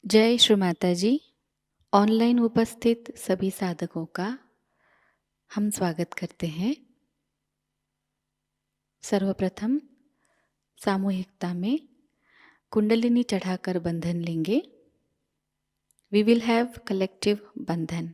जय श्री माताजी। ऑनलाइन उपस्थित सभी साधकों का हम स्वागत करते हैं। सर्वप्रथम सामूहिकता में कुंडलिनी चढ़ाकर बंधन लेंगे। वी विल हैव कलेक्टिव बंधन।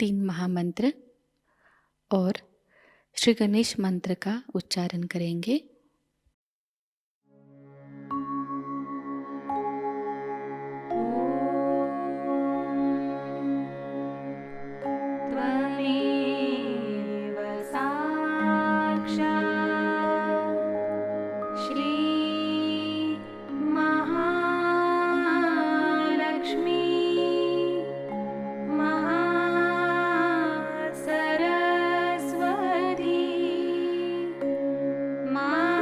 तीन महामंत्र और श्री गणेश मंत्र का उच्चारण करेंगे। त्वमेव साक्षात् श्री महालक्ष्मी महासरस्वती मा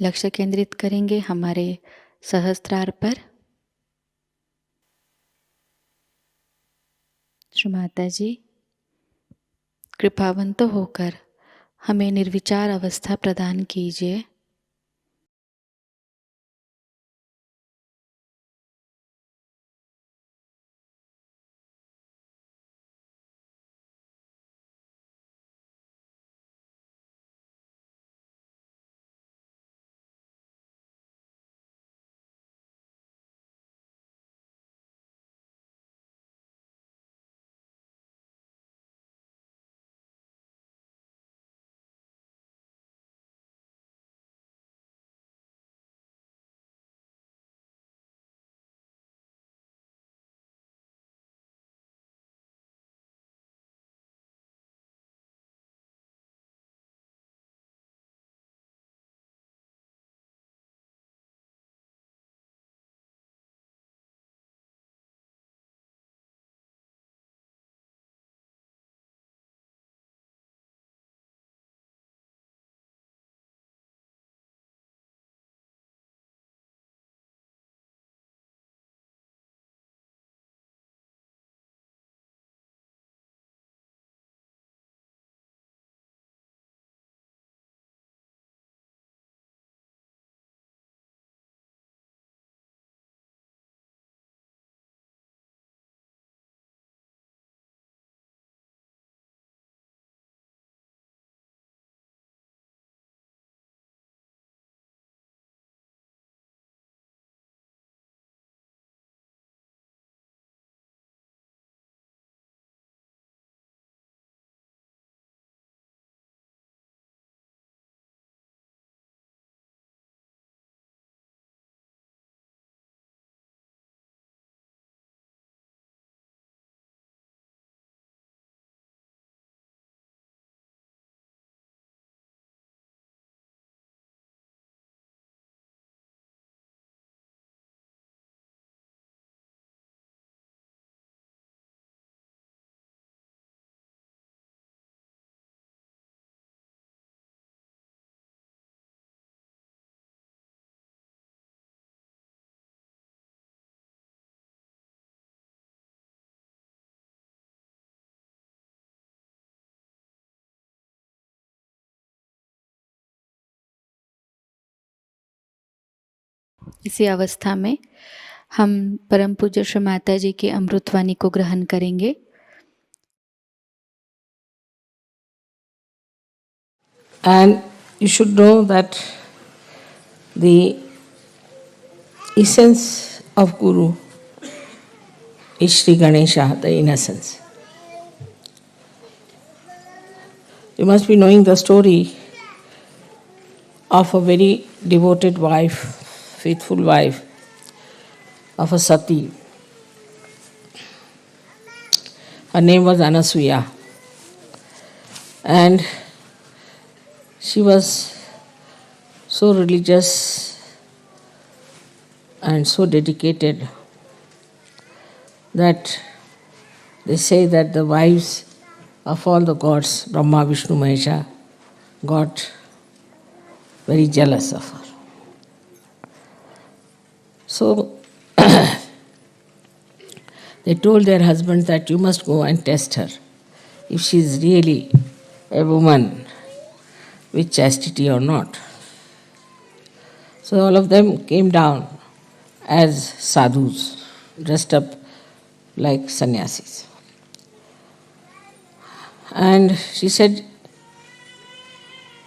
लक्ष्य केंद्रित करेंगे हमारे सहस्त्रार पर। श्री माताजी, कृपावंत होकर हमें निर्विचार अवस्था प्रदान कीजिए। इसी अवस्था में हम परम पूज्य श्री माताजी की अमृतवाणी को ग्रहण करेंगे। And you should know that the essence of Guru is Shri Ganesha, the innocence. You must be knowing the story of a very devoted wife, faithful wife of a sati. Her name was Anasuya. And she was so religious and so dedicated that they say that the wives of all the gods, Brahma, Vishnu, Mahesha, got very jealous of her. So they told their husbands that you must go and test her if she is really a woman with chastity or not. So all of them came down as sadhus, dressed up like sannyasis. And she said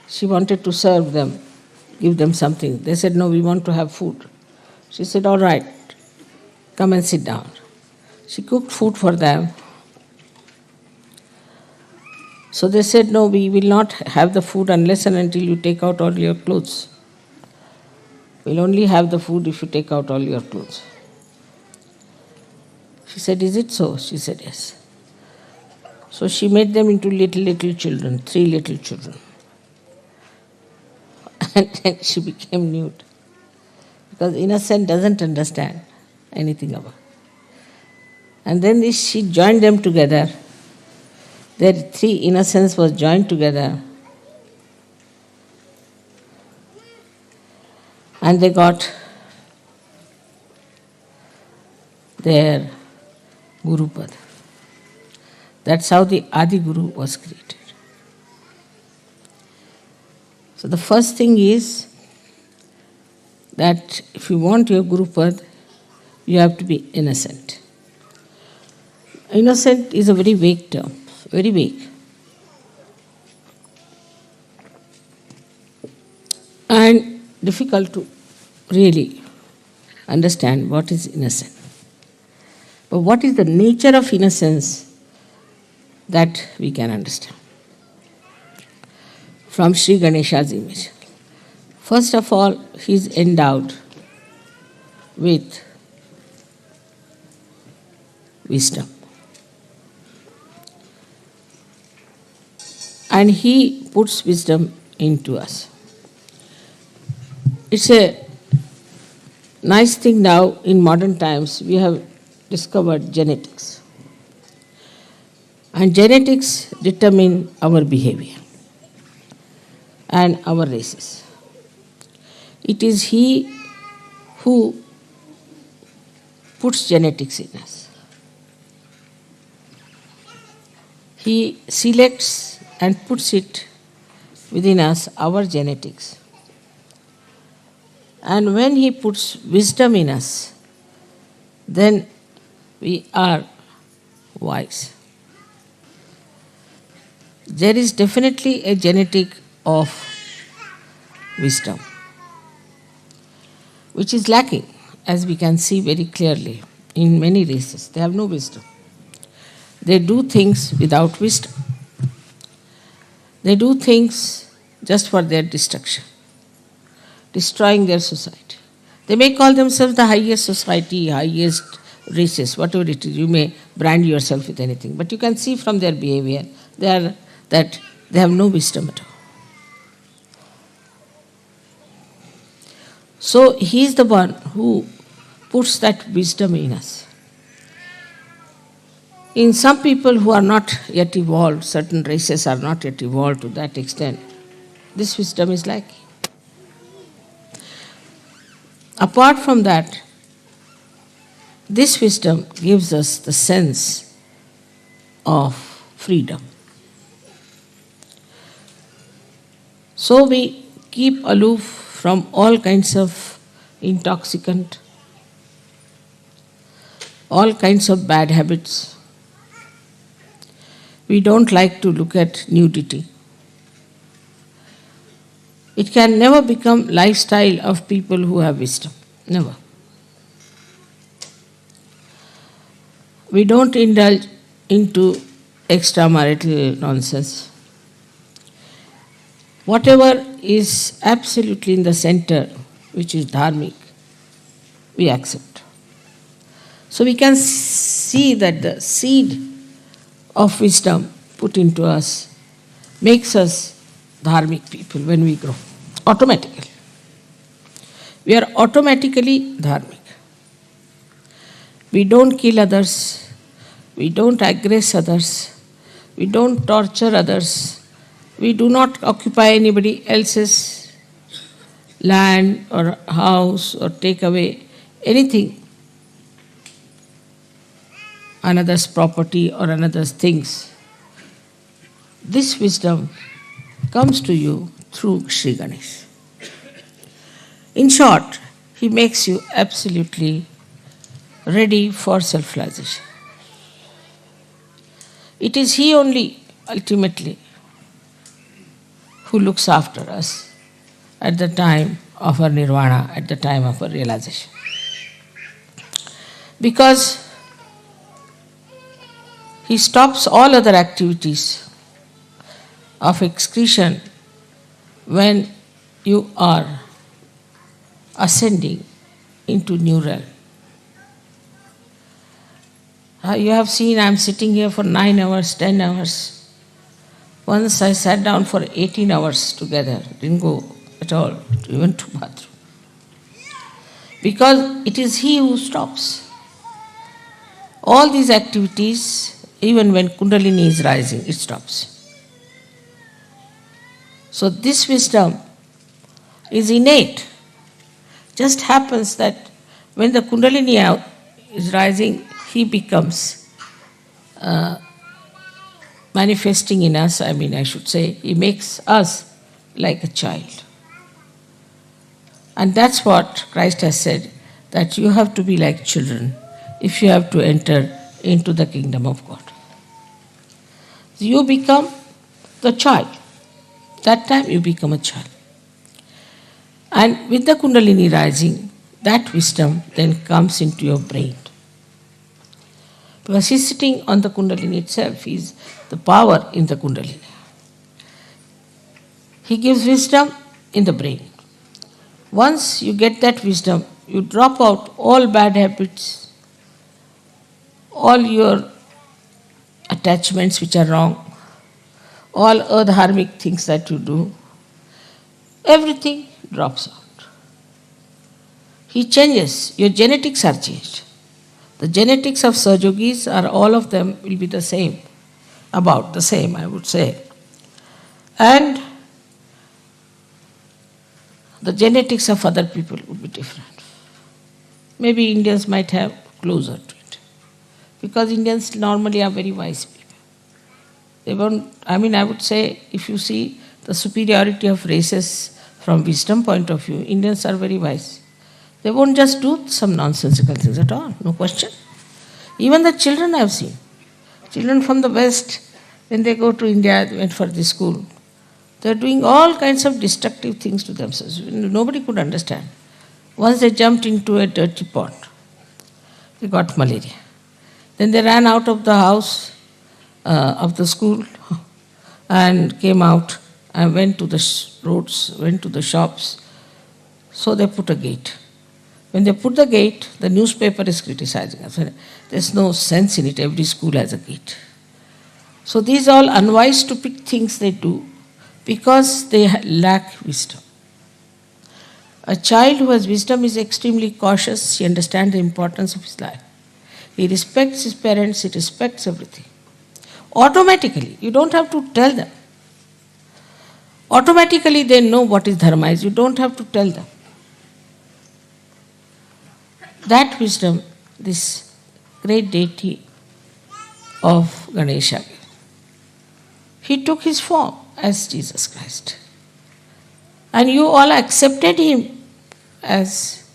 she wanted to serve them, give them something. They said, no, we want to have food. She said, all right, come and sit down. She cooked food for them. So they said, no, we will not have the food unless and until you take out all your clothes. We'll only have the food if you take out all your clothes. She said, is it so? She said, yes. So she made them into little children, 3 little children. And then she became nude. Because innocent doesn't understand anything about it. And then she joined them together. Their 3 innocence was joined together. and they got their Gurupad. That's how the Adi Guru was created. So the first thing is that if you want your Gurupad, you have to be innocent. Innocent is a very vague term, very vague. And difficult to really understand what is innocent. But what is the nature of innocence that we can understand from Shri Ganesha's image. First of all, he is endowed with wisdom. And he puts wisdom into us. It's a nice thing now in modern times we have discovered genetics. And genetics determine our behavior and our races. It is he who puts genetics in us. He selects and puts it within us, our genetics. And when he puts wisdom in us, then we are wise. There is definitely a genetic of wisdom, which is lacking, as we can see very clearly in many races. They have no wisdom. They do things without wisdom. They do things just for their destruction, destroying their society. They may call themselves the highest society, highest races, whatever it is. You may brand yourself with anything, but you can see from their behavior that they have no wisdom at all. So he is the one who puts that wisdom in us. In some people who are not yet evolved, certain races are not yet evolved to that extent, this wisdom is lacking. Apart from that, this wisdom gives us the sense of freedom. So we keep aloof from all kinds of intoxicant, all kinds of bad habits. We don't like to look at nudity. It can never become lifestyle of people who have wisdom. Never. We don't indulge into extramarital nonsense. Whatever is absolutely in the center, which is dharmic, we accept. So we can see that the seed of wisdom put into us makes us dharmic people when we grow, automatically. We are automatically dharmic. We don't kill others, we don't aggress others, we don't torture others, we do not occupy anybody else's land or house or take away anything, another's property or another's things. This wisdom comes to you through Shri Ganesh. In short, he makes you absolutely ready for self-realization. It is he only, ultimately, who looks after us at the time of our nirvana, at the time of our realization. Because he stops all other activities of excretion when you are ascending into new realm. You have seen I am sitting here for 9 hours, 10 hours. Once I sat down for 18 hours together, didn't go at all, even to bathroom. Because it is he who stops. All these activities, even when Kundalini is rising, it stops. So this wisdom is innate. Just happens that when the Kundalini is rising, he becomes manifesting in us, I should say, he makes us like a child. And that's what Christ has said, that you have to be like children if you have to enter into the kingdom of God. So you become the child. That time you become a child. And with the Kundalini rising, that wisdom then comes into your brain. Because he's sitting on the Kundalini itself, he's the power in the Kundalini. He gives wisdom in the brain. Once you get that wisdom, you drop out all bad habits, all your attachments which are wrong, all adharmic things that you do, everything drops out. He changes, your genetics are changed. The genetics of Sahajogis are all of them will be the same, about the same, I would say. And the genetics of other people would be different. Maybe Indians might have closer to it. Because Indians normally are very wise people. They won't, I would say, if you see the superiority of races from wisdom point of view, Indians are very wise. They won't just do some nonsensical things at all, no question. Even the children I have seen. Children from the West, when they go to India, they went for this school, they're doing all kinds of destructive things to themselves. Nobody could understand. Once they jumped into a dirty pond, they got malaria. Then they ran out of the house, of the school, and came out and went to the roads, went to the shops. So they put a gate. When they put the gate, the newspaper is criticizing us. There's no sense in it. Every school has a gate. So these are all unwise, stupid things they do because they lack wisdom. A child who has wisdom is extremely cautious. He understands the importance of his life. He respects his parents. He respects everything. Automatically, you don't have to tell them. Automatically they know what is dharma is. You don't have to tell them. That wisdom, this great deity of Ganesha, he took his form as Jesus Christ. And you all accepted him as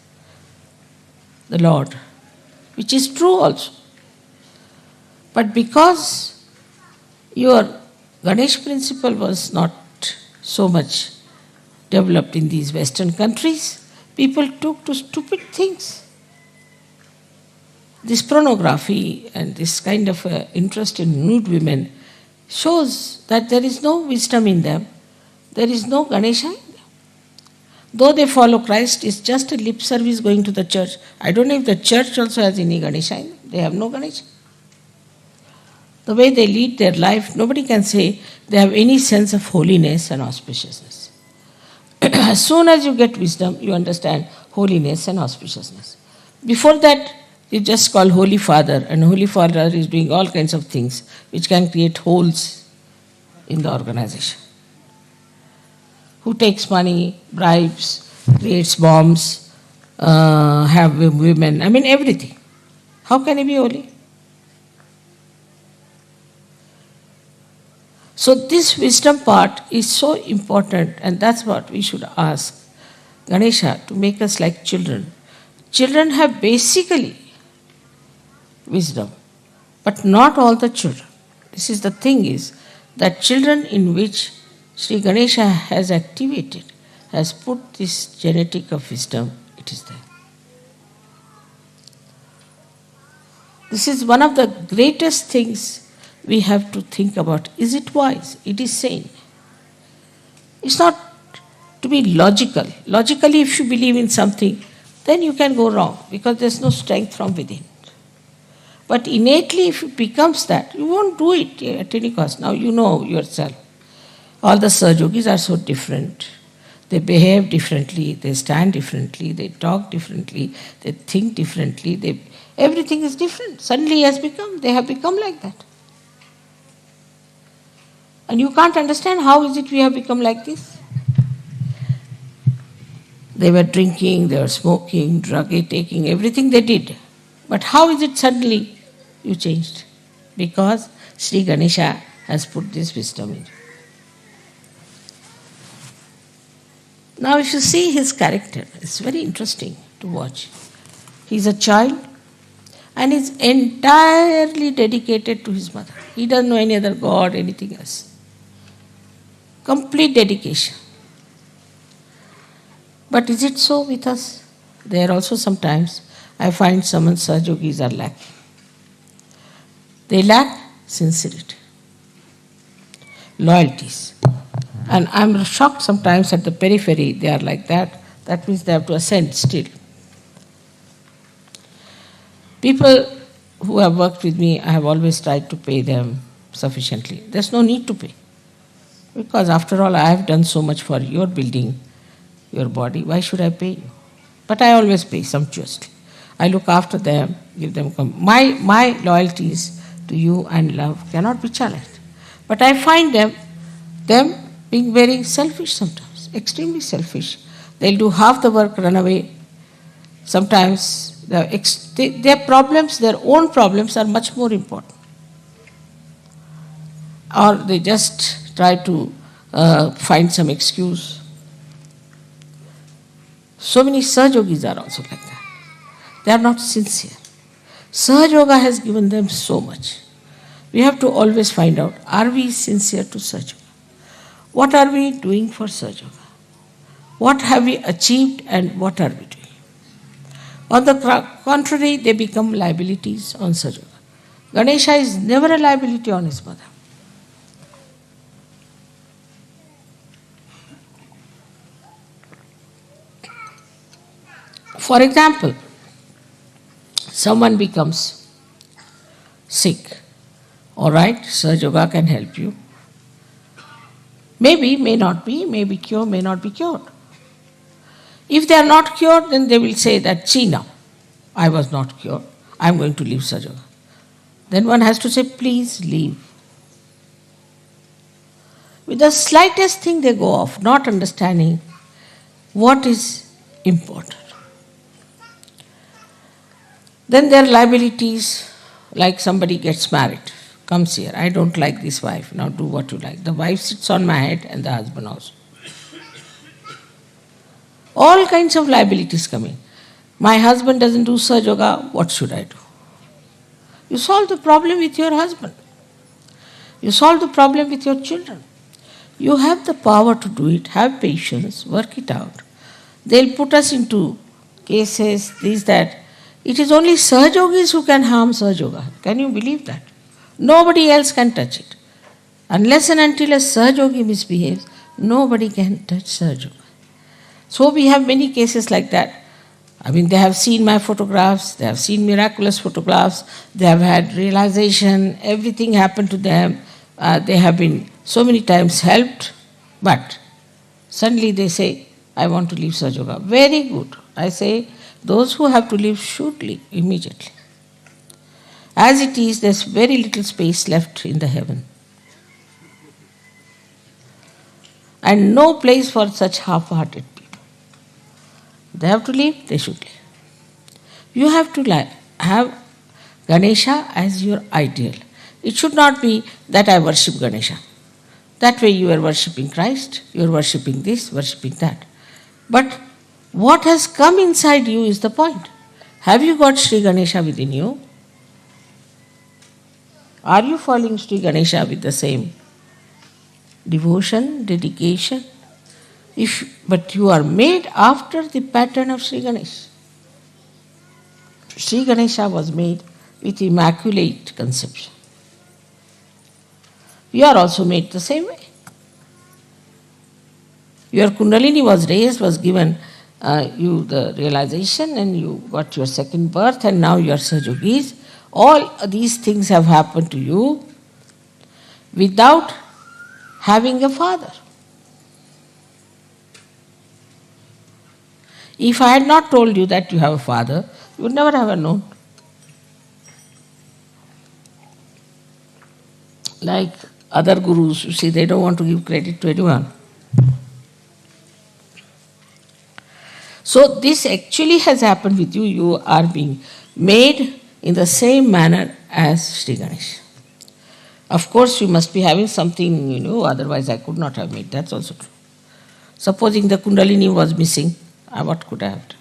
the Lord, which is true also. But because your Ganesh principle was not so much developed in these Western countries, people took to stupid things. This pornography and this kind of interest in nude women shows that there is no wisdom in them, there is no Ganesha in them. Though they follow Christ, it's just a lip service going to the church. I don't know if the church also has any Ganesha in them. They have no Ganesha. The way they lead their life, nobody can say they have any sense of holiness and auspiciousness. As soon as you get wisdom, you understand holiness and auspiciousness. Before that, you just call Holy Father, and Holy Father is doing all kinds of things which can create holes in the organization. Who takes money, bribes, creates bombs, have women, everything. How can he be holy? So this wisdom part is so important, and that's what we should ask Ganesha to make us like children. Children have basically wisdom, but not all the children. This is the thing is that children in which Sri Ganesha has activated, has put this genetic of wisdom, it is there. This is one of the greatest things we have to think about. Is it wise? It is sane. It's not to be logical. Logically, if you believe in something, then you can go wrong because there's no strength from within. But innately, if it becomes that, you won't do it at any cost. Now you know yourself. All the Sahajogis are so different. They behave differently, they stand differently, they talk differently, they think differently, everything is different. Suddenly they have become like that. And you can't understand how is it we have become like this. They were drinking, they were smoking, drug taking, everything they did. But how is it suddenly you changed? Because Sri Ganesha has put this wisdom in. Now if you see his character, it's very interesting to watch. He's a child and is entirely dedicated to his mother. He doesn't know any other god, anything else. Complete dedication. But is it so with us? There also sometimes I find some Sahajogis are lacking. They lack sincerity, loyalties. And I'm shocked sometimes at the periphery they are like that. That means they have to ascend still. People who have worked with me, I have always tried to pay them sufficiently. There's no need to pay. Because after all, I have done so much for your building, your body. Why should I pay you? But I always pay sumptuously. I look after them, give them my loyalties to you and love cannot be challenged. But I find them being very selfish sometimes, extremely selfish. They'll do half the work, run away. Sometimes their problems, their own problems are much more important. Or they just try to find some excuse. So many Sahajogis are also like that. They are not sincere. Sahajayoga has given them so much. We have to always find out, are we sincere to Sahajayoga? What are we doing for Sahajayoga? What have we achieved and what are we doing? On the contrary, they become liabilities on Sahajayoga. Ganesha is never a liability on his mother. For example, someone becomes sick. All right, Sahajayoga can help you. Maybe, may not be, may be cured, may not be cured. If they are not cured, then they will say that, see now, I was not cured, I am going to leave Sahajayoga. Then one has to say, please leave. With the slightest thing they go off, not understanding what is important. Then there are liabilities, like somebody gets married, comes here, I don't like this wife, now do what you like. The wife sits on my head and the husband also. All kinds of liabilities come in. My husband doesn't do Sahajayoga, what should I do? You solve the problem with your husband. You solve the problem with your children. You have the power to do it, have patience, work it out. They'll put us into cases, this, that. It is only Sahajogis who can harm Sahajayoga. Can you believe that? Nobody else can touch it. Unless and until a Sahajogi misbehaves, nobody can touch Sahajayoga. So we have many cases like that. I mean, they have seen my photographs, they have seen miraculous photographs, they have had realization, everything happened to them. They have been so many times helped, but suddenly they say, I want to leave Sahajayoga. Very good. I say, those who have to leave should leave immediately. As it is, there's very little space left in the heaven. And no place for such half-hearted people. They have to leave, they should leave. You have to have Ganesha as your ideal. It should not be that I worship Ganesha. That way you are worshipping Christ, you are worshipping this, worshipping that. But what has come inside you is the point. Have you got Sri Ganesha within you? Are you following Sri Ganesha with the same devotion, dedication? But you are made after the pattern of Sri Ganesha. Sri Ganesha was made with immaculate conception. You are also made the same way. Your Kundalini was raised, was given you the realization, and you got your second birth, and now you are Sahajogis. All these things have happened to you without having a father. If I had not told you that you have a father, you would never have known. Like other gurus, you see, they don't want to give credit to anyone. So this actually has happened with you. You are being made in the same manner as Shri Ganesha. Of course, you must be having something, otherwise I could not have made. That's also true. Supposing the Kundalini was missing, what could I have done?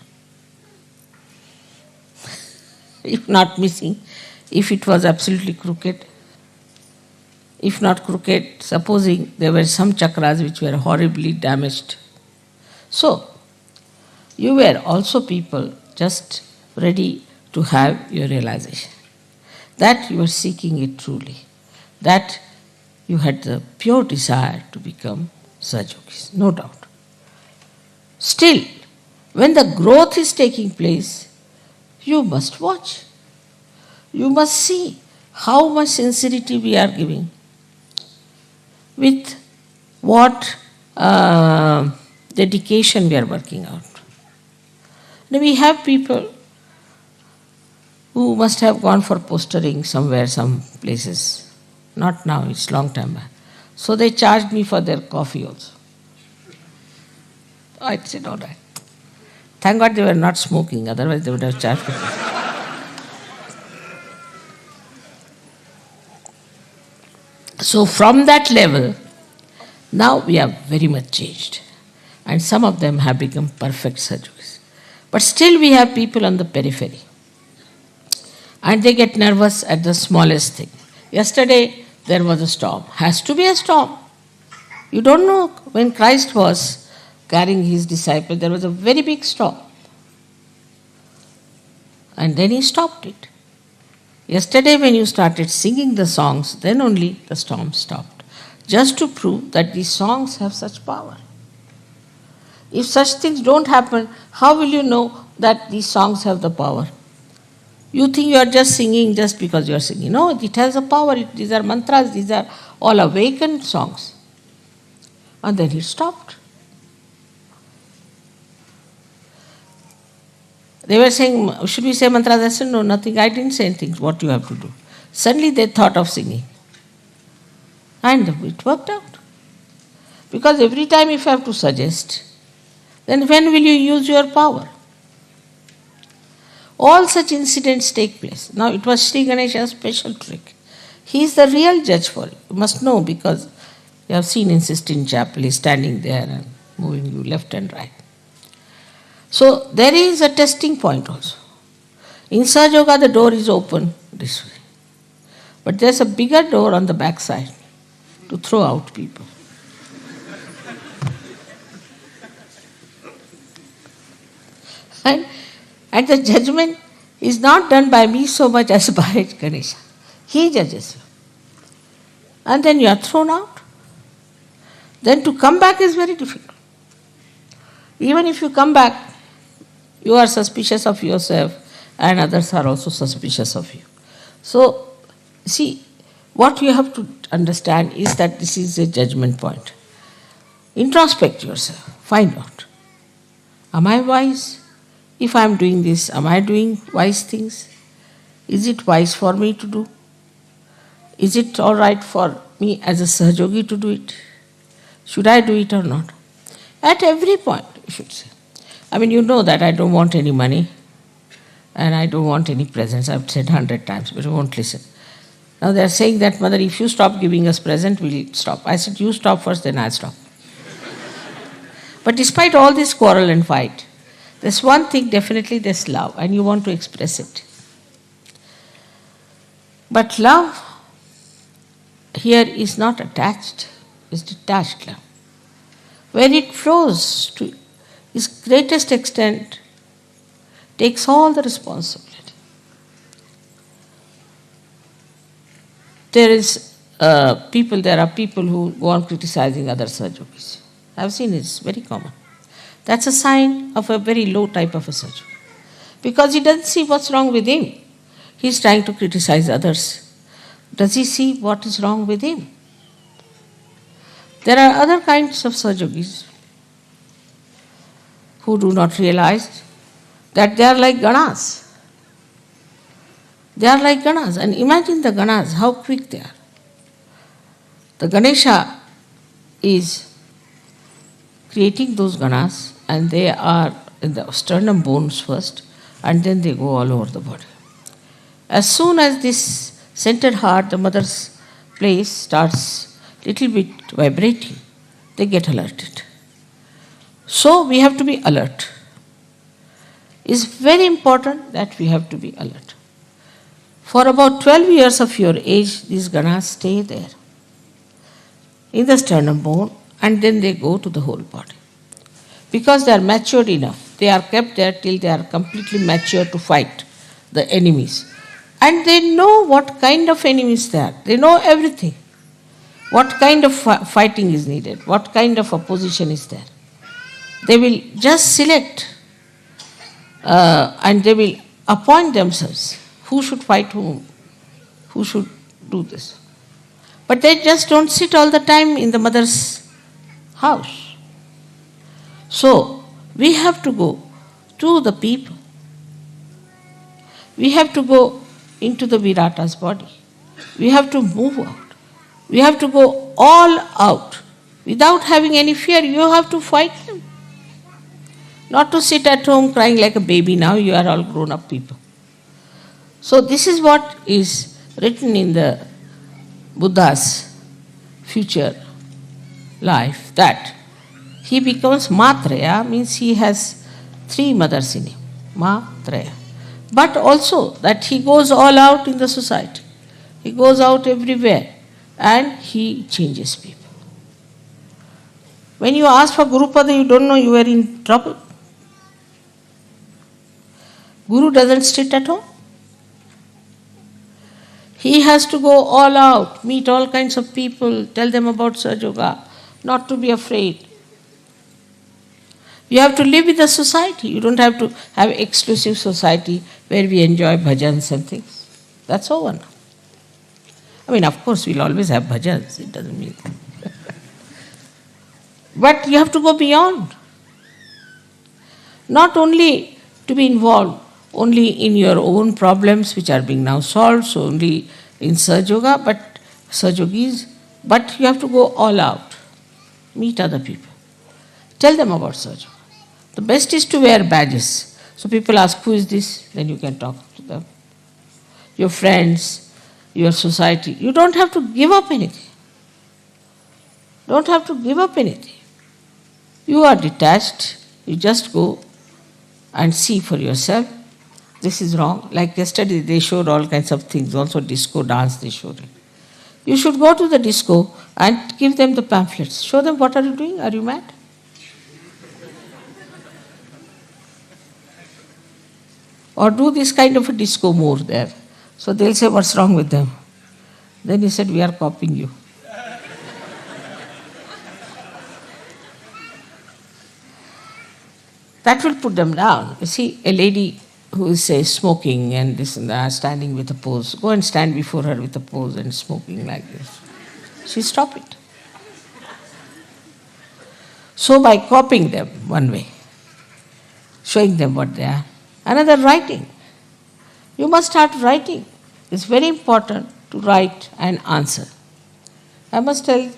If not missing, if it was absolutely crooked, if not crooked, supposing there were some chakras which were horribly damaged. So, you were also people just ready to have your realization that you were seeking it truly, that you had the pure desire to become Sahajogis, no doubt. Still, when the growth is taking place, you must watch. You must see how much sincerity we are giving, with what dedication we are working out. Now we have people who must have gone for postering somewhere, some places. Not now, it's long time back. So they charged me for their coffee also. I said, all right. Thank God they were not smoking, otherwise they would have charged me. So from that level, now we are very much changed. And some of them have become perfect Sahajogis. But still we have people on the periphery. And they get nervous at the smallest thing. Yesterday there was a storm. Has to be a storm. You don't know, when Christ was carrying his disciples, there was a very big storm. And then he stopped it. Yesterday when you started singing the songs, then only the storm stopped. Just to prove that these songs have such power. If such things don't happen, how will you know that these songs have the power? You think you are just singing just because you are singing. No, it has a power. These are mantras, these are all awakened songs. And then it stopped. They were saying, should we say mantras? I said, no, nothing. I didn't say anything. What you have to do. Suddenly they thought of singing. And it worked out. Because every time if you have to suggest, then when will you use your power? All such incidents take place. Now it was Shri Ganesha's special trick. He is the real judge for it. You must know, because you have seen in Sistine Chapel, he is standing there and moving you left and right. So there is a testing point also. In Sahajayoga the door is open this way. But there is a bigger door on the back side to throw out people. And the judgment is not done by me so much as by Ganesha. He judges you. And then you are thrown out. Then to come back is very difficult. Even if you come back, you are suspicious of yourself and others are also suspicious of you. So, see, what you have to understand is that this is a judgment point. Introspect yourself. Find out. Am I wise? If I am doing this, am I doing wise things? Is it wise for me to do? Is it all right for me as a Sahajogi to do it? Should I do it or not? At every point, you should say. I mean, you know that I don't want any money and I don't want any presents. I've said 100 times, but you won't listen. Now they are saying that, Mother, if you stop giving us present, we'll stop. I said, you stop first, then I'll stop. But despite all this quarrel and fight, there's one thing, definitely there's love, and you want to express it. But love here is not attached, it's detached love. When it flows to its greatest extent, takes all the responsibility. There are people who go on criticizing other Sahajogis. I've seen it, it's very common. That's a sign of a very low type of a Sahajogi. Because he doesn't see what's wrong with him. He's trying to criticize others. Does he see what is wrong with him? There are other kinds of Sahajogis who do not realize that they are like Ganas. They are like Ganas. And imagine the Ganas, how quick they are. The Ganesha is creating those Ganas, and they are in the sternum bones first, and then they go all over the body. As soon as this centered heart, the mother's place, starts little bit vibrating, they get alerted. So we have to be alert. It's very important that we have to be alert. For about 12 years of your age, these ganas stay there in the sternum bone, and then they go to the whole body. Because they are matured enough, they are kept there till they are completely mature to fight the enemies. And they know what kind of enemies they are. They know everything. What kind of fighting is needed, what kind of opposition is there. They will just select and they will appoint themselves who should fight whom, who should do this. But they just don't sit all the time in the mother's house. So, we have to go to the people. We have to go into the Virata's body. We have to move out. We have to go all out. Without having any fear, you have to fight them. Not to sit at home crying like a baby now, you are all grown up people. So this is what is written in the Buddha's future life, that he becomes Matraya, means he has 3 mothers in him, Matraya. But also that he goes all out in the society. He goes out everywhere and he changes people. When you ask for Gurupada, you don't know you are in trouble. Guru doesn't sit at home. He has to go all out, meet all kinds of people, tell them about Sahajayoga, not to be afraid. You have to live with the society. You don't have to have exclusive society where we enjoy bhajans and things. That's over now. I mean, of course, we'll always have bhajans. It doesn't mean. But you have to go beyond. Not only to be involved only in your own problems which are being now solved, so only in Sahajayoga, but Sahajogis, but you have to go all out. Meet other people. Tell them about Sahajayoga. The best is to wear badges. So people ask, who is this? Then you can talk to them. Your friends, your society. You don't have to give up anything. Don't have to give up anything. You are detached. You just go and see for yourself. This is wrong. Like yesterday, they showed all kinds of things. Also disco dance, they showed it. You should go to the disco and give them the pamphlets. Show them, what are you doing? Are you mad? Or do this kind of a disco more there. So they'll say, what's wrong with them? Then he said, we are copying you. That will put them down. You see, a lady who is, say, smoking and this and that, standing with a pose, go and stand before her with a pose and smoking like this. She stop it. So by copying them one way, showing them what they are. Another, writing. You must start writing. It's very important to write and answer. I must tell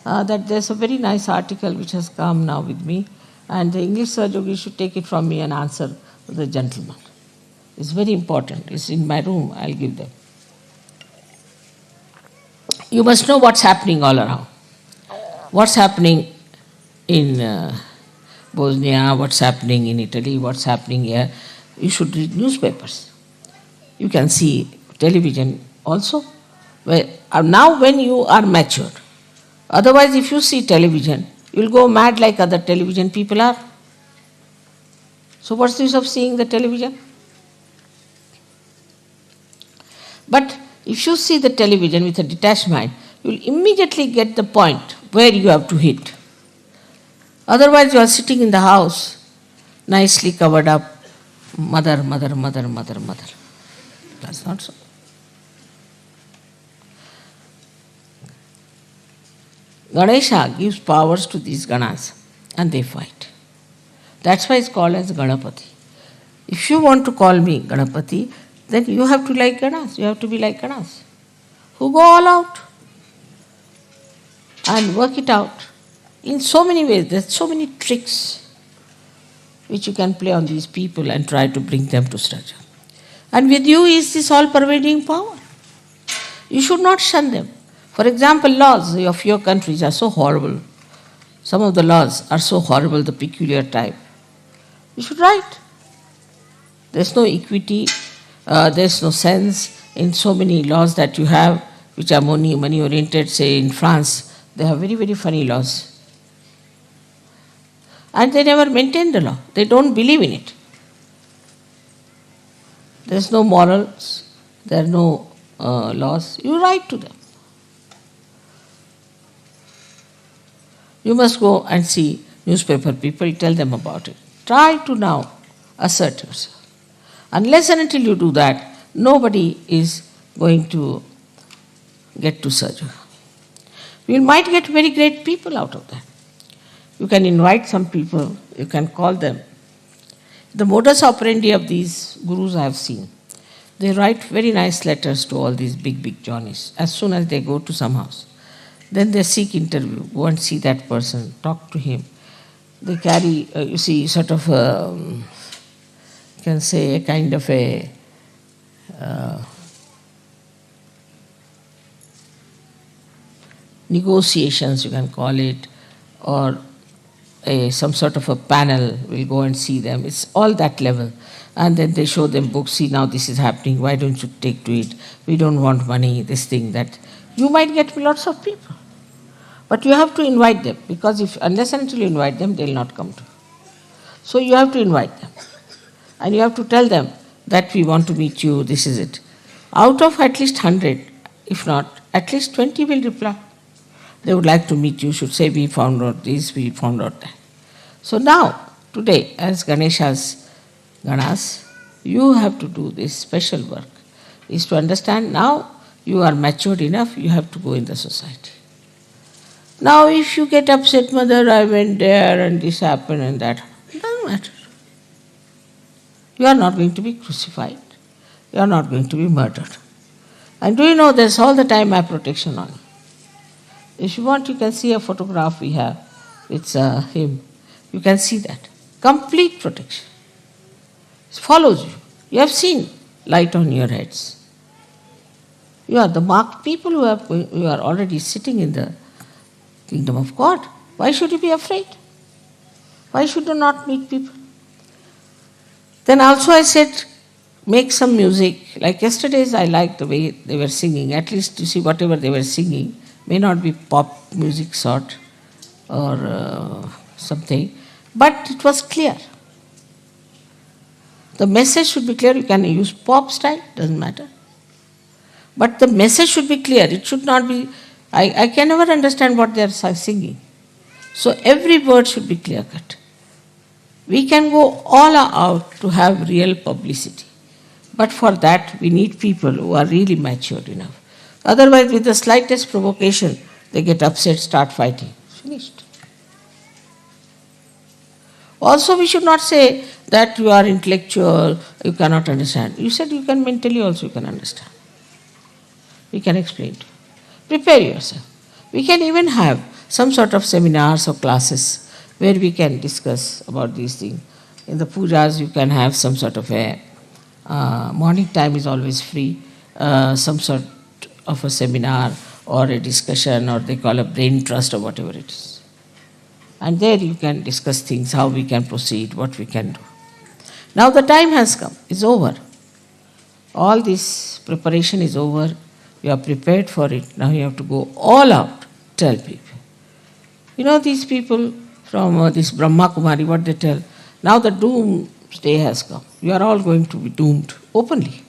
that there's a very nice article which has come now with me, and the English Sahajayogi should take it from me and answer the gentleman. It's very important. It's in my room. I'll give them. You must know what's happening all around. What's happening in Bosnia, what's happening in Italy, what's happening here. You should read newspapers. You can see television also. Now when you are matured. Otherwise, if you see television, you'll go mad like other television people are. So what's the use of seeing the television? But if you see the television with a detached mind, you'll immediately get the point where you have to hit. Otherwise, you are sitting in the house, nicely covered up, mother, mother, mother, mother, mother. That's not so. Ganesha gives powers to these ganas and they fight. That's why it's called as Ganapati. If you want to call me Ganapati, then you have to like ganas. You have to be like ganas, who go all out and work it out in so many ways. There's so many tricks. which you can play on these people and try to bring them to Sahaja. And with you is this all-pervading power. You should not shun them. For example, laws of your countries are so horrible. Some of the laws are so horrible, the peculiar type. You should write. There's no equity, there's no sense in so many laws that you have, which are money-oriented. Say in France, they have very, very funny laws. And they never maintain the law. They don't believe in it. There's no morals, there are no laws. You write to them. You must go and see newspaper people, tell them about it. Try to now assert yourself. Unless and until you do that, nobody is going to get to Sahaja. You might get very great people out of that. You can invite some people, you can call them. The modus operandi of these gurus I have seen. They write very nice letters to all these big, big Johnnies as soon as they go to some house. Then they seek interview, go and see that person, talk to him. They carry, you see, sort of, you can say, a kind of a negotiations, you can call it, or some sort of a panel will go and see them. It's all that level. And then they show them books, see now this is happening, why don't you take to it? We don't want money, this thing, that. You might get lots of people. But you have to invite them, because unless and until you invite them, they'll not come to you. So you have to invite them. And you have to tell them that we want to meet you, this is it. Out of at least 100, if not, at least 20 will reply. They would like to meet you, should say, we found out this, we found out that. So now, today, as Ganesha's Ganas, you have to do this special work, is to understand now you are matured enough, you have to go in the society. Now if you get upset, mother, I went there and this happened and that, it doesn't matter. You are not going to be crucified. You are not going to be murdered. And do you know there's all the time my protection on you. If you want, you can see a photograph we have. It's him. You can see that. Complete protection. It follows you. You have seen light on your heads. You are the marked people who are already sitting in the kingdom of God. Why should you be afraid? Why should you not meet people? Then also I said, make some music. Like yesterday's, I liked the way they were singing. At least you see whatever they were singing may not be pop music sort or something, but it was clear. The message should be clear. You can use pop style, doesn't matter. But the message should be clear. It should not be, I can never understand what they are singing. So every word should be clear cut. We can go all out to have real publicity. But for that, we need people who are really matured enough. Otherwise, with the slightest provocation, they get upset, start fighting. Finished. Also, we should not say that you are intellectual, you cannot understand. You said you can mentally also you can understand. We can explain to you. Prepare yourself. We can even have some sort of seminars or classes where we can discuss about these things. In the pujas, you can have some sort of a morning time is always free, some sort of a seminar or a discussion, or they call a brain trust or whatever it is. And there you can discuss things, how we can proceed, what we can do. Now the time has come, it's over. All this preparation is over. You are prepared for it. Now you have to go all out, tell people. You know these people from this Brahma Kumari, what they tell? Now the doomsday has come. You are all going to be doomed openly.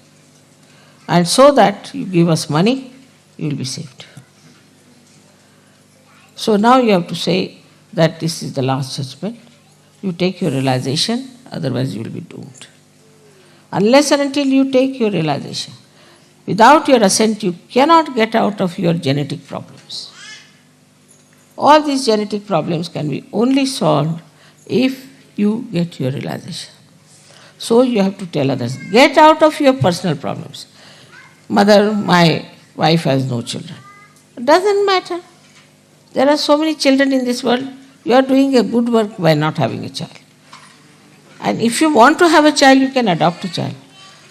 And so that you give us money, you will be saved. So now you have to say that this is the last judgment. You take your realization, otherwise you will be doomed. Unless and until you take your realization, without your assent, you cannot get out of your genetic problems. All these genetic problems can be only solved if you get your realization. So you have to tell others, get out of your personal problems. Mother, my wife has no children. It doesn't matter. There are so many children in this world. You are doing a good work by not having a child. And if you want to have a child, you can adopt a child.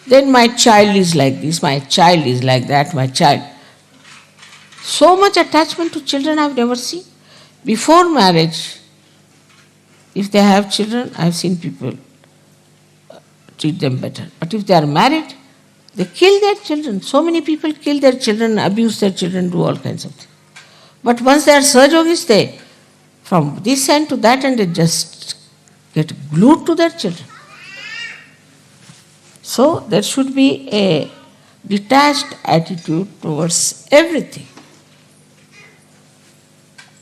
Then my child is like this, my child is like that, my child. So much attachment to children I've never seen. Before marriage, if they have children, I've seen people treat them better. But if they are married, they kill their children. So many people kill their children, abuse their children, do all kinds of things. But once they are Sahajogis, they, from this end to that end, they just get glued to their children. So there should be a detached attitude towards everything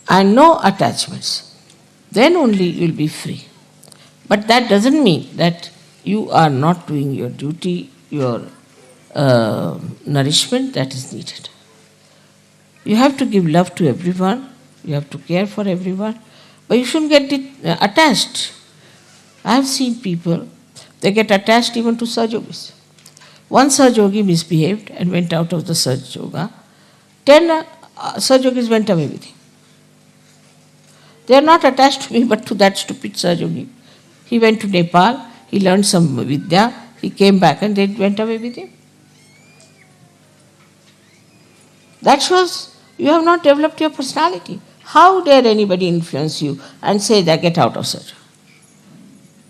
and no attachments. Then only you will be free. But that doesn't mean that you are not doing your duty, your nourishment that is needed. You have to give love to everyone, you have to care for everyone, but you shouldn't get attached. I have seen people, they get attached even to Sahajogis. One Sahajogi misbehaved and went out of the Sahajoga. 10 Sahajogis went away with him. They are not attached to me but to that stupid Sahajogi. He went to Nepal, he learned some Vidya, he came back and they went away with him. That shows you have not developed your personality. How dare anybody influence you and say that get out of Sahajoga?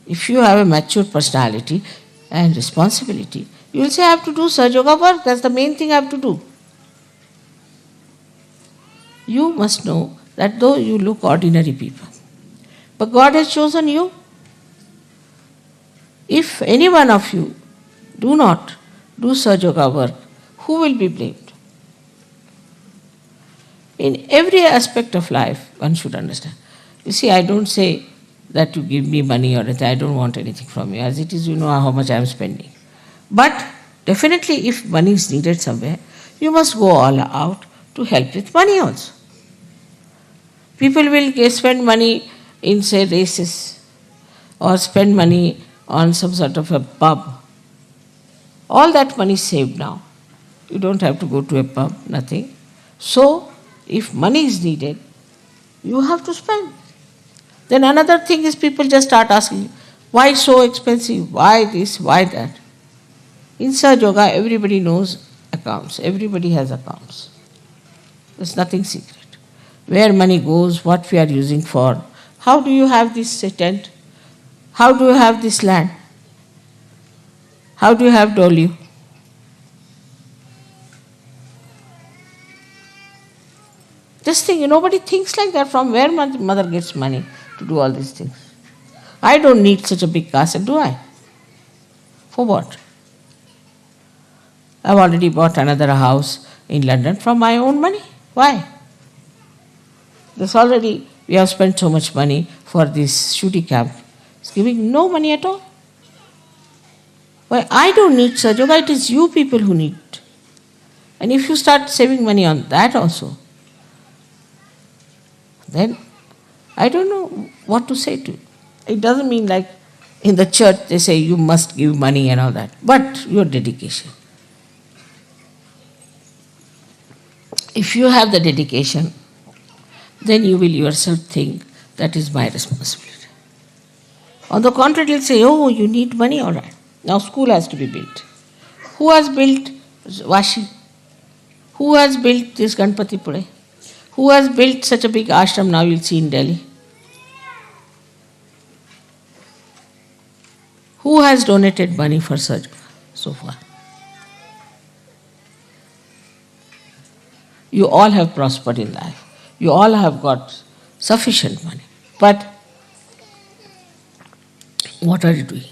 If you have a mature personality and responsibility, you will say I have to do Sahajoga work, that's the main thing I have to do. You must know that though you look ordinary people, but God has chosen you. If any one of you do not do Sahajoga work, who will be blamed? In every aspect of life, one should understand. You see, I don't say that you give me money or anything, I don't want anything from you. As it is, you know how much I am spending. But definitely, if money is needed somewhere, you must go all out to help with money also. People will spend money in, say, races or spend money on some sort of a pub. All that money is saved now. You don't have to go to a pub, nothing. So, if money is needed, you have to spend. Then another thing is people just start asking, why so expensive? Why this? Why that? In Sahajoga, everybody knows accounts. Everybody has accounts. There's nothing secret. Where money goes, what we are using for. How do you have this tent? How do you have this land? How do you have Dolio? Just think, nobody thinks like that. From where mother gets money to do all these things? I don't need such a big castle, do I? For what? I've already bought another house in London from my own money. Why? We have spent so much money for this shooting camp. It's giving no money at all. Why? I don't need Sahajoga, it is you people who need it. And if you start saving money on that also, then I don't know what to say to you. It doesn't mean like in the church they say you must give money and all that, but your dedication. If you have the dedication, then you will yourself think that is my responsibility. On the contrary, you'll say, oh, you need money, all right. Now school has to be built. Who has built Vashi? Who has built this Ganpati Pune? Who has built such a big ashram now you'll see in Delhi? Who has donated money for Sahajoga so far? You all have prospered in life. You all have got sufficient money. But what are you doing?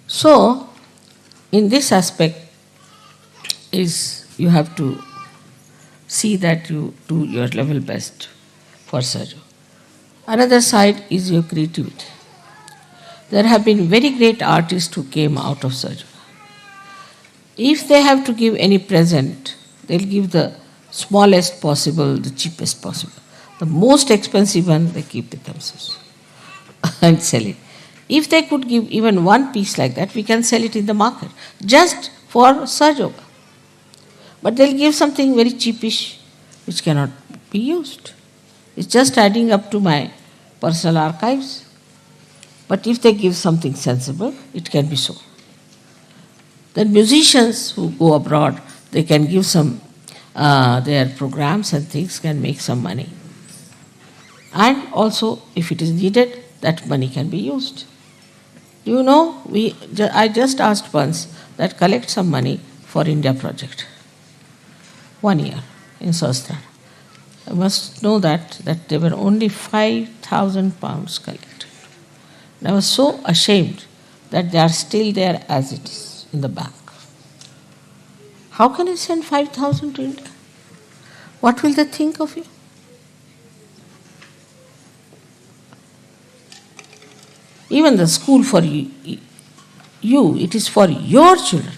So, in this aspect, you have to see that you do your level best for Sahajoga. Another side is your creativity. There have been very great artists who came out of Sahajoga. If they have to give any present, they'll give the smallest possible, the cheapest possible. The most expensive one, they keep with themselves and sell it. If they could give even one piece like that, we can sell it in the market, just for Sahajoga. But they'll give something very cheapish, which cannot be used. It's just adding up to my personal archives. But if they give something sensible, it can be so. Then musicians who go abroad, they can give some, their programs and things can make some money. And also, if it is needed, that money can be used. You know, I just asked once that collect some money for India project. 1 year in Sahasrara. I must know that there were only 5,000 pounds collected. And I was so ashamed that they are still there as it is in the bank. How can I send 5,000 to India? What will they think of you? Even the school for you, it is for your children,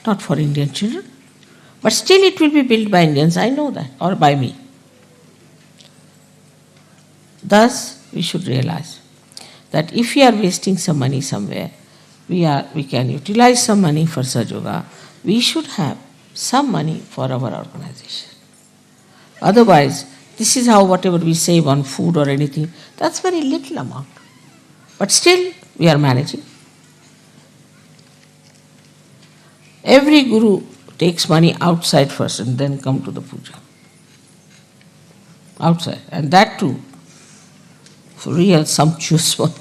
not for Indian children. But still it will be built by Indians, I know that, or by me. Thus, we should realize that if we are wasting some money somewhere, we can utilize some money for Sahajayoga, we should have some money for our organization. Otherwise, this is how whatever we save on food or anything, that's very little amount. But still, we are managing. Every guru takes money outside first and then come to the puja. Outside. And that too, for real sumptuous one.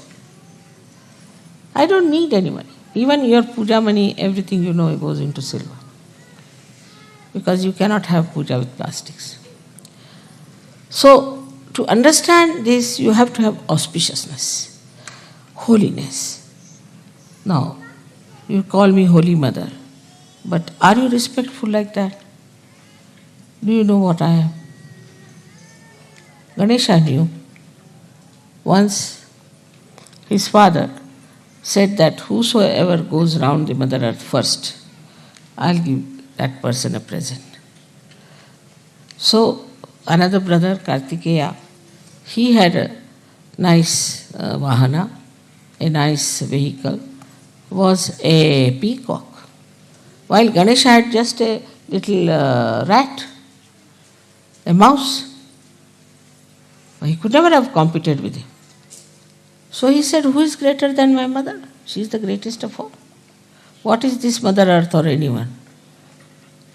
I don't need any money. Even your puja money, everything you know goes into silver. Because you cannot have puja with plastics. So, to understand this, you have to have auspiciousness, holiness. Now, you call me Holy Mother, but are you respectful like that? Do you know what I am? Ganesha knew. Once, his father said that whosoever goes round the Mother Earth first, I'll give that person a present. So, another brother, Kartikeya, he had a nice vahana, a nice vehicle, was a peacock. While Ganesha had just a little rat, a mouse. He could never have competed with him. So he said, who is greater than my mother? She is the greatest of all. What is this Mother Earth or anyone?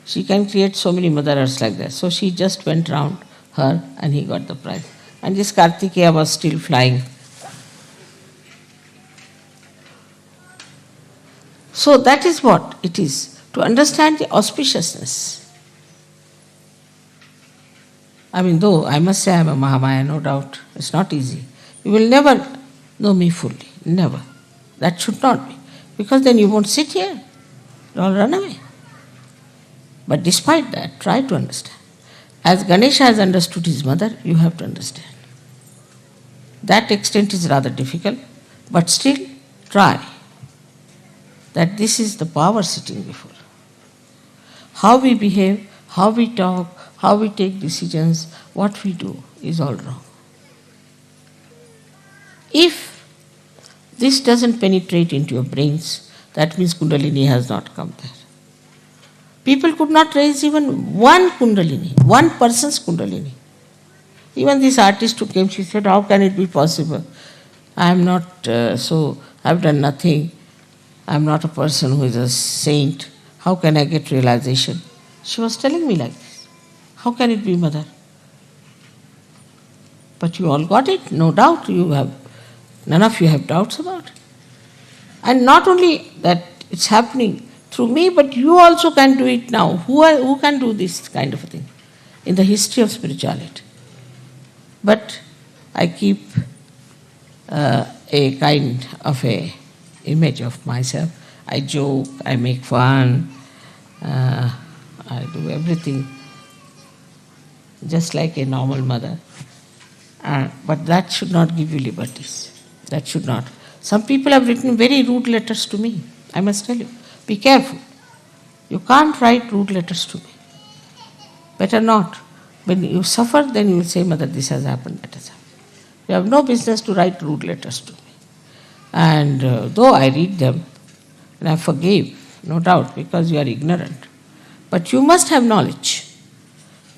She can create so many Mother Earths like that. So she just went round her and he got the prize. And this Kartikeya was still flying. So that is what it is, to understand the auspiciousness. I mean, though I must say I am a Mahamaya, no doubt, it's not easy. You will never know me fully, never. That should not be, because then you won't sit here, you'll all run away. But despite that, try to understand. As Ganesha has understood his mother, you have to understand. That extent is rather difficult, but still try. That this is the power sitting before. How we behave, how we talk, how we take decisions, what we do is all wrong. If this doesn't penetrate into your brains, that means Kundalini has not come there. People could not raise even one Kundalini, one person's Kundalini. Even this artist who came, she said, how can it be possible? I am not I've done nothing. I am not a person who is a saint. How can I get realization? She was telling me like this. How can it be, Mother? But you all got it, no doubt. None of you have doubts about it. And not only that it's happening through me, but you also can do it now. Who can do this kind of a thing in the history of spirituality? But I keep a kind of a image of myself. I joke, I make fun, I do everything just like a normal mother. But that should not give you liberties. That should not. Some people have written very rude letters to me. I must tell you, be careful. You can't write rude letters to me. Better not. When you suffer, then you will say, Mother, this has happened, that has happened. You have no business to write rude letters to me. And though I read them, and I forgive, no doubt, because you are ignorant. But you must have knowledge.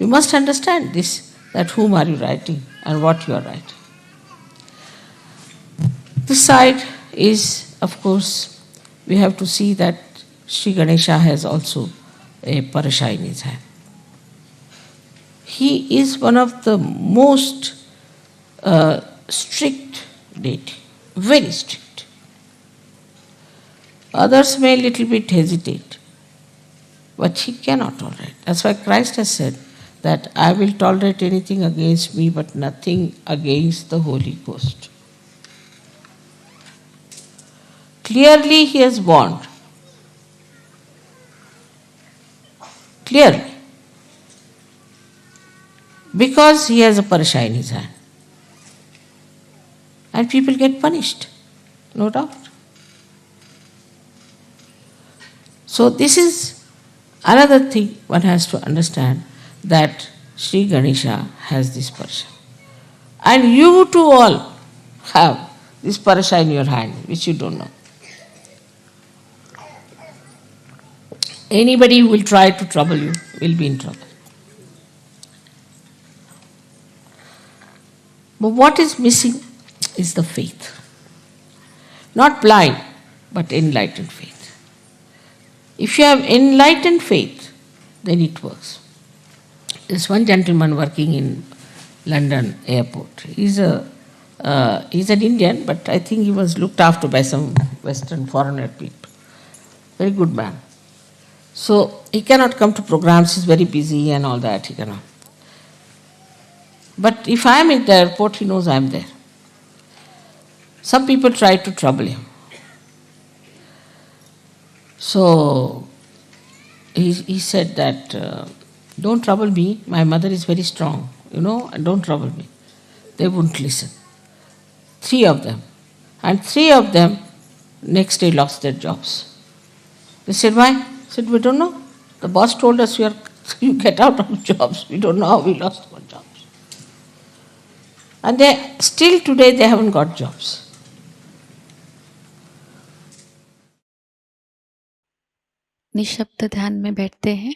You must understand this, that whom are you writing and what you are writing. This side is, of course, we have to see that Sri Ganesha has also a parasha in his hand. He is one of the most strict deity, very strict. Others may a little bit hesitate, but he cannot tolerate. That's why Christ has said that I will tolerate anything against me, but nothing against the Holy Ghost. Clearly he has warned. Clearly. Because he has a parasha in his hand. And people get punished, no doubt. So this is another thing one has to understand, that Sri Ganesha has this parasha. And you too all have this parasha in your hand, which you don't know. Anybody who will try to trouble you will be in trouble. But what is missing is the faith. Not blind, but enlightened faith. If you have enlightened faith, then it works. There's one gentleman working in London airport. He's an Indian, but I think he was looked after by some Western foreigner people. Very good man. So he cannot come to programs, he's very busy and all that, he cannot. But if I am in the airport, he knows I am there. Some people try to trouble him. So he said that, don't trouble me, my mother is very strong, and don't trouble me. They wouldn't listen. 3 of them. And 3 of them next day lost their jobs. They said, why? I said, we don't know. The boss told us you get out of jobs. We don't know how we lost our jobs. And still today they haven't got jobs. निशब्द ध्यान में बैठते हैं।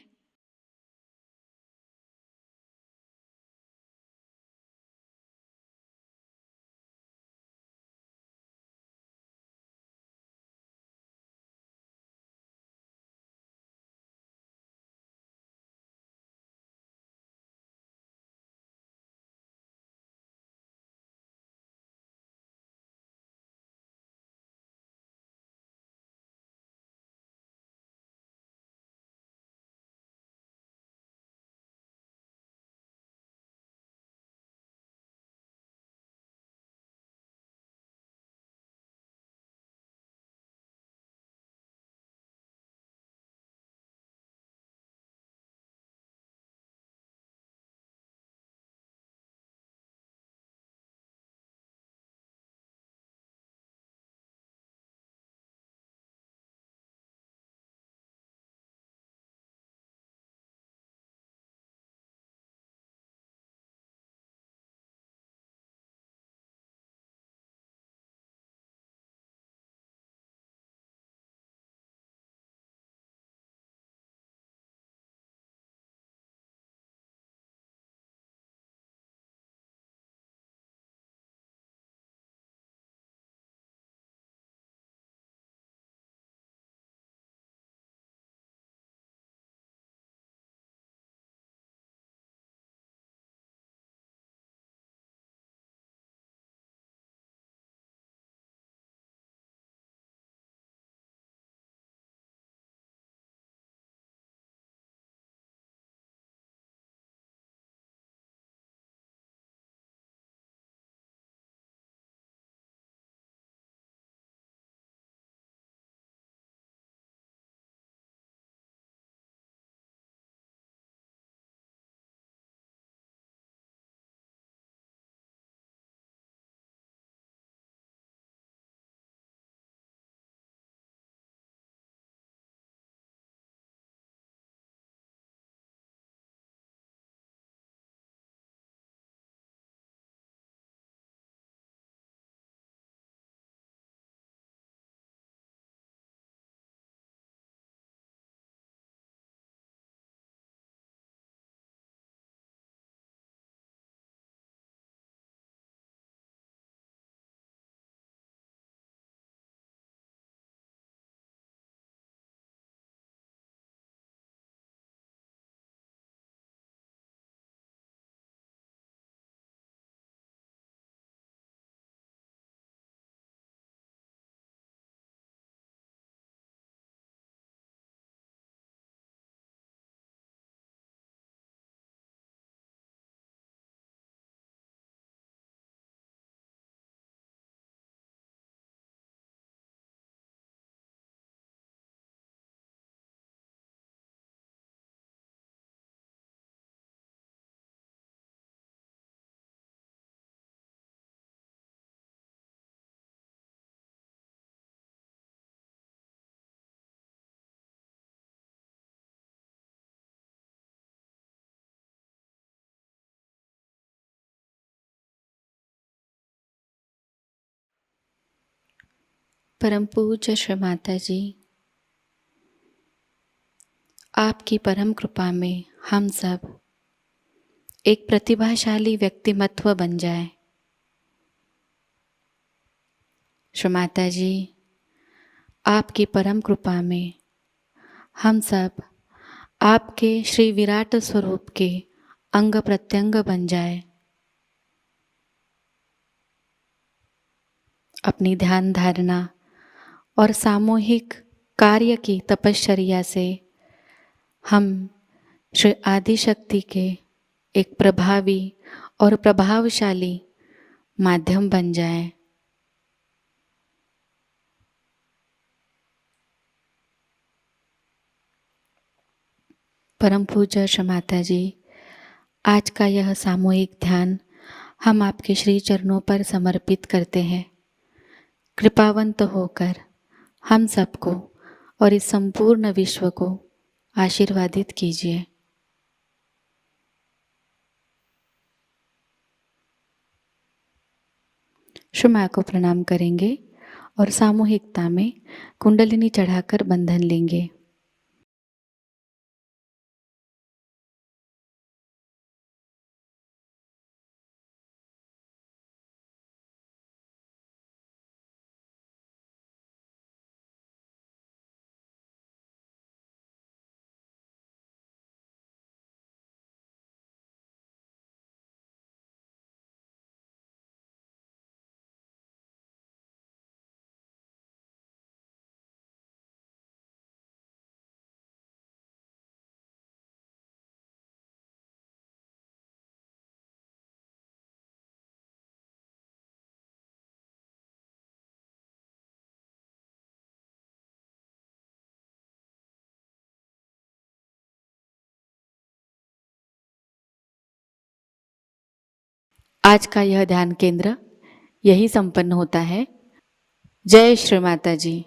परम पूज्य श्री माताजी, आपकी परम कृपा में हम सब एक प्रतिभाशाली व्यक्तिमत्व बन जाए। श्री माताजी, आपकी परम कृपा में हम सब आपके श्री विराट स्वरूप के अंग प्रत्यंग बन जाए। अपनी ध्यान धारणा और सामूहिक कार्य की तपश्चर्या से हम श्री आदिशक्ति के एक प्रभावी और प्रभावशाली माध्यम बन जाए। परम पूज्य श्री माताजी, आज का यह सामूहिक ध्यान हम आपके श्री चरणों पर समर्पित करते हैं। कृपावंत होकर हम सबको और इस संपूर्ण विश्व को आशीर्वादित कीजिए। श्री माँ को प्रणाम करेंगे और सामूहिकता में कुंडलिनी चढ़ाकर बंधन लेंगे। आज का यह ध्यान केंद्र यही संपन्न होता है। जय श्री माता जी।